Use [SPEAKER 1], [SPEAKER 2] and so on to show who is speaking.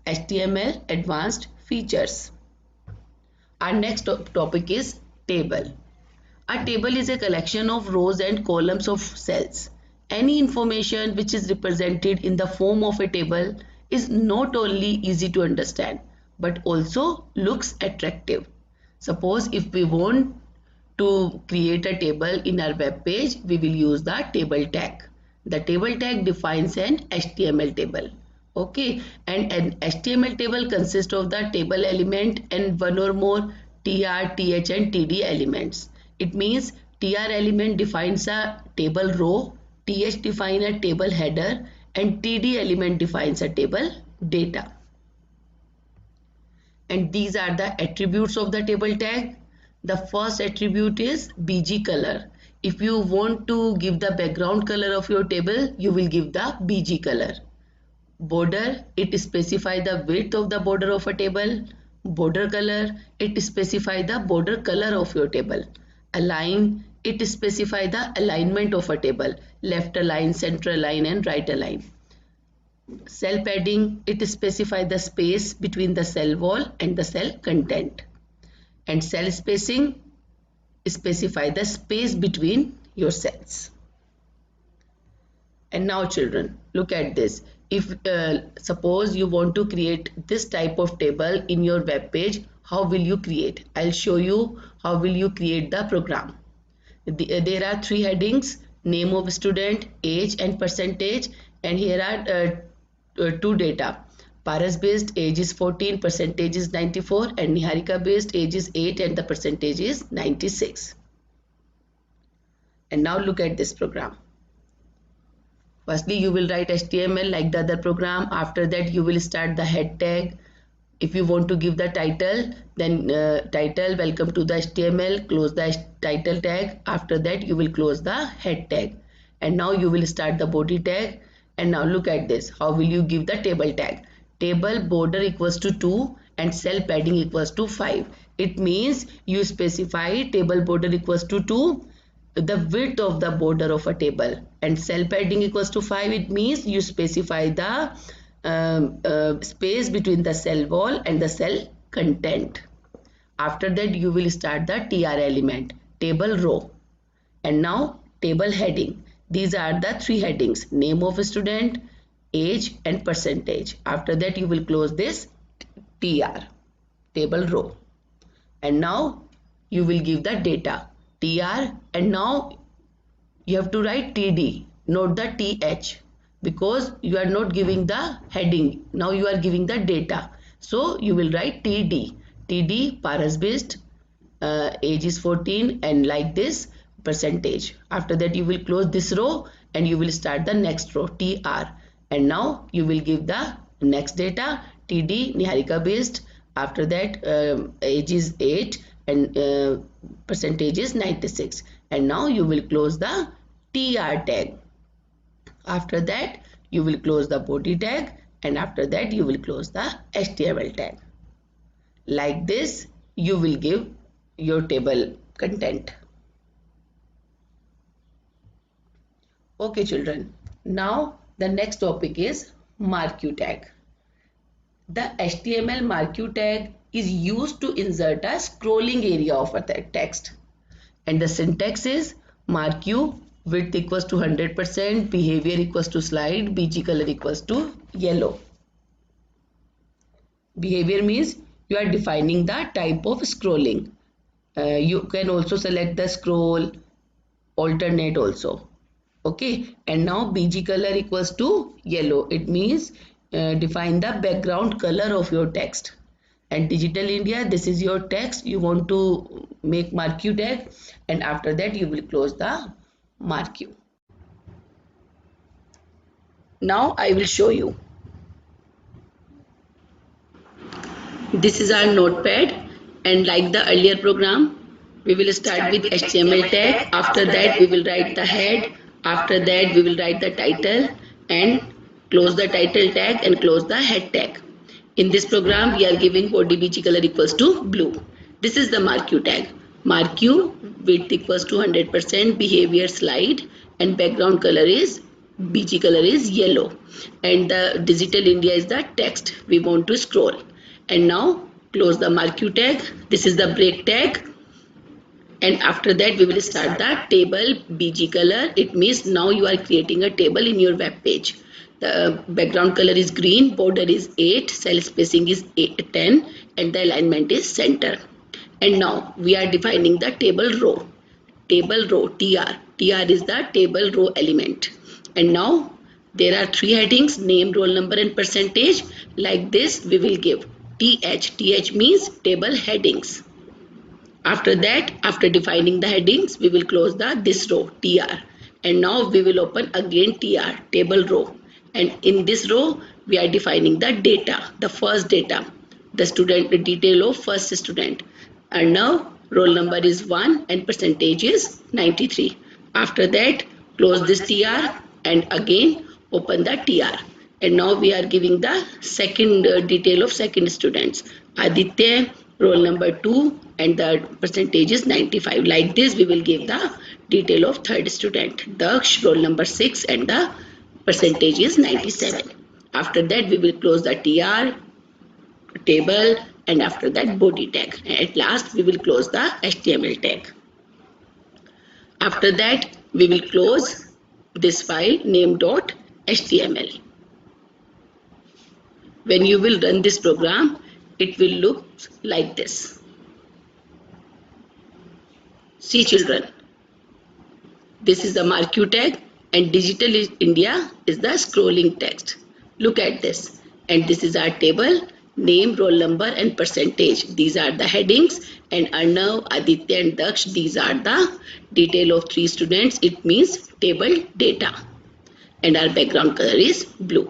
[SPEAKER 1] HTML advanced features. Our next topic is table. A table is a collection of rows and columns of cells. Any information which is represented in the form of a table is not only easy to understand but also looks attractive. Suppose if we want to create a table in our web page, we will use the table tag. The table tag defines an HTML table. Okay, and an HTML table consists of the table element and one or more tr, th and td elements. It means tr element defines a table row, th defines a table header, and td element defines a table data. And these are the attributes of the table tag. The first attribute is bg color. If you want to give the background color of your table, you will give the bg color. Border, it specifies the width of the border of a table. Border color, it specifies the border color of your table. Align, it specifies the alignment of a table, left align, center align and right align. Cell padding, it specifies the space between the cell wall and the cell content. And cell spacing, specify the space between your cells. And now children, look at this. If suppose you want to create this type of table in your web page, how will you create? I'll show you how will you create the program. There are three headings: name of student, age and percentage, and here are two data. Paras based age is 14, percentage is 94, and Niharika based age is 8 and the percentage is 96. And now look at this program. Firstly, you will write HTML like the other program. After that, you will start the head tag. If you want to give the title, then title, welcome to the HTML, close the title tag. After that, you will close the head tag. And now you will start the body tag. And now look at this. How will you give the table tag? Table border equals to 2 and cell padding equals to 5. It means you specify table border equals to 2, the width of the border of a table, and cell padding equals to 5. It means you specify the space between the cell wall and the cell content. After that, you will start the tr element, table row, and now table heading. These are the three headings: name of a student, age and percentage. After that, you will close this tr, table row, and now you will give the data tr, and now you have to write td, not the th, because you are not giving the heading. Now you are giving the data, so you will write td paras based, age is 14, and like this percentage. After that, you will close this row and you will start the next row tr, and now you will give the next data td Niharika based. After that, age is 8 and percentage is 96, and now you will close the tr tag. After that, you will close the body tag, and after that you will close the HTML tag. Like this, you will give your table content. Okay children, now the next topic is marquee tag. The HTML marquee tag is used to insert a scrolling area of a text, and the syntax is marquee width equals to 100%, behavior equals to slide, bg color equals to yellow. Behavior means you are defining the type of scrolling. You can also select the scroll, alternate also. Okay, and now bg color equals to yellow. It means define the background color of your text. And Digital India, this is your text. You want to make marquee tag, and after that you will close the marquee. Now I will show you. This is our notepad, and like the earlier program, we will start with HTML tag. After that we will write the head. After that we will write the title and close the title tag and close the head tag. In this program, we are giving body bg color equals to blue. This is the marquee tag. Marquee width equals to 100%, behavior slide, and background color is BG color is yellow, and the Digital India is the text we want to scroll. And now close the marquee tag. This is the break tag, and after that we will start the table BG color. It means now you are creating a table in your web page. The background color is green, border is 8, cell spacing is 10, and the alignment is center. And now we are defining the table row. Table row TR. TR is the table row element. And now there are 3 headings: name, roll number, and percentage. Like this we will give TH. TH means table headings. After that, after defining the headings, we will close this row TR. And now we will open again TR, table row. And in this row we are defining the data, the first data, the student, the detail of first student. And now roll number is 1 and percentage is 93. After that, close this TR and again open the TR. And now we are giving the second detail of second students, Aditya, roll number 2, and the percentage is 95. Like this we will give the detail of third student, Daksh, roll number 6, and the percentage is 97. After that we will close the TR, table, and after that body tag. And at last we will close the HTML tag. After that we will close this file name.html. When you will run this program, it will look like this. See children, this is the marquee tag and Digital India is the scrolling text. Look at this. And this is our table, name, roll number, and percentage. These are the headings, and Arnav, Aditya, and Daksh, these are the detail of 3 students. It means table data. And our background color is blue.